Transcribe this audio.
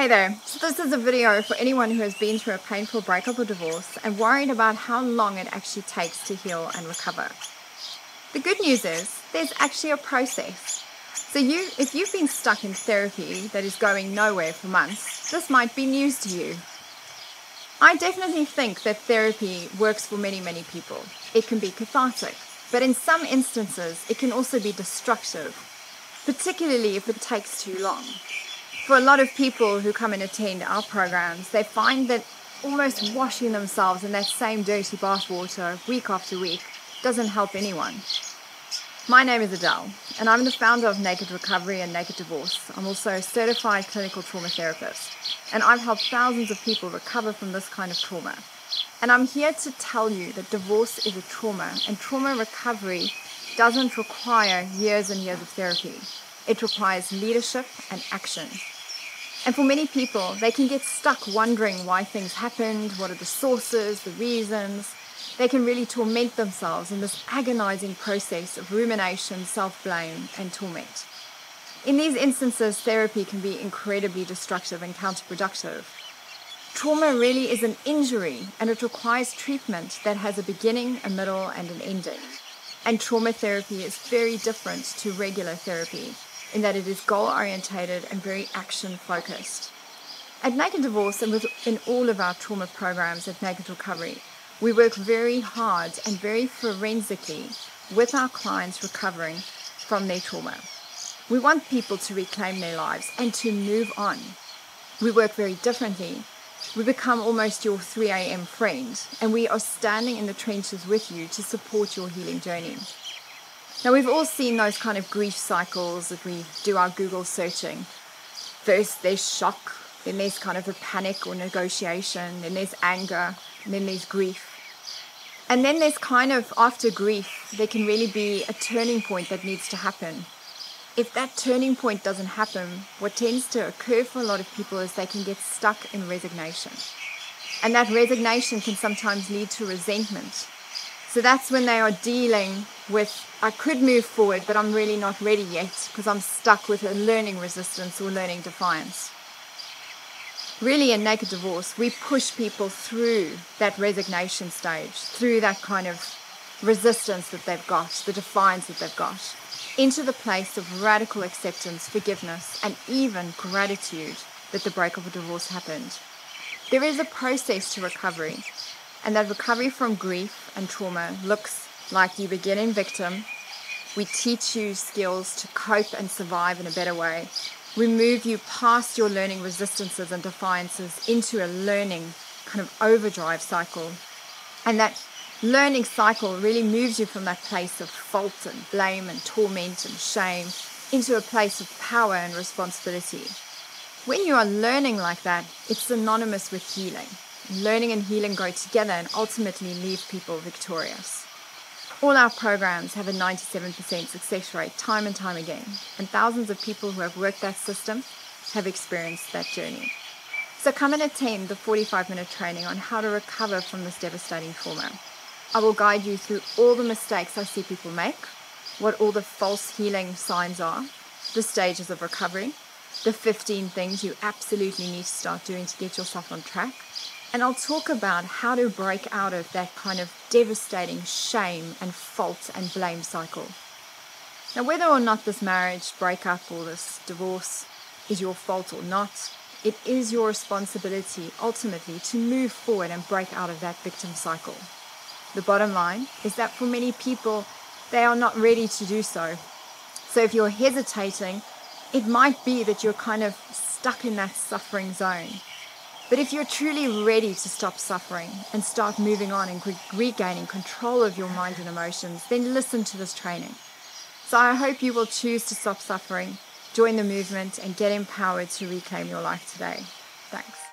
Hey there, so this is a video for anyone who has been through a painful breakup or divorce and worried about how long it actually takes to heal and recover. The good news is there's actually a process. So if you've been stuck in therapy that is going nowhere for months, this might be news to you. I definitely think that therapy works for many people. It can be cathartic, but in some instances it can also be destructive, particularly if it takes too long. For a lot of people who come and attend our programs, they find that almost washing themselves in that same dirty bath water week after week doesn't help anyone. My name is Adele, and I'm the founder of Naked.Recovery and Naked Divorce. I'm also a certified clinical trauma therapist, and I've helped thousands of people recover from this kind of trauma. And I'm here to tell you that divorce is a trauma, and trauma recovery doesn't require years and years of therapy. It requires leadership and action. And for many people, they can get stuck wondering why things happened, what are the sources, the reasons. They can really torment themselves in this agonizing process of rumination, self-blame, and torment. In these instances, therapy can be incredibly destructive and counterproductive. Trauma really is an injury, and it requires treatment that has a beginning, a middle, and an ending. And trauma therapy is very different to regular therapy, in that it is goal-orientated and very action-focused. At Naked Divorce and in all of our trauma programs at Naked Recovery, we work very hard and very forensically with our clients recovering from their trauma. We want people to reclaim their lives and to move on. We work very differently. We become almost your 3 a.m. friend, and we are standing in the trenches with you to support your healing journey. Now, we've all seen those kind of grief cycles if we do our Google searching. First, there's shock, then there's kind of a panic or negotiation, then there's anger, and then there's grief. And then there's kind of, after grief, there can really be a turning point that needs to happen. If that turning point doesn't happen, what tends to occur for a lot of people is they can get stuck in resignation. And that resignation can sometimes lead to resentment. So that's when they are dealing with, I could move forward, but I'm really not ready yet because I'm stuck with a learning resistance or learning defiance. Really, in Naked Divorce, we push people through that resignation stage, through that kind of resistance that they've got, the defiance that they've got, into the place of radical acceptance, forgiveness, and even gratitude that the breakup or divorce happened. There is a process to recovery, and that recovery from grief and trauma looks like you begin in victim. We teach you skills to cope and survive in a better way. We move you past your learning resistances and defiances into a learning kind of overdrive cycle. And that learning cycle really moves you from that place of fault and blame and torment and shame into a place of power and responsibility. When you are learning like that, it's synonymous with healing. Learning and healing go together and ultimately leave people victorious. All our programs have a 97% success rate time and time again, and thousands of people who have worked that system have experienced that journey. So come and attend the 45-minute training on how to recover from this devastating trauma. I will guide you through all the mistakes I see people make, what all the false healing signs are, the stages of recovery, the 15 things you absolutely need to start doing to get yourself on track, and I'll talk about how to break out of that kind of devastating shame and fault and blame cycle. Now, whether or not this marriage breakup or this divorce is your fault or not, it is your responsibility ultimately to move forward and break out of that victim cycle. The bottom line is that for many people, they are not ready to do so. So if you're hesitating, it might be that you're kind of stuck in that suffering zone. But if you're truly ready to stop suffering and start moving on and regaining control of your mind and emotions, then listen to this training. So I hope you will choose to stop suffering, join the movement, and get empowered to reclaim your life today. Thanks.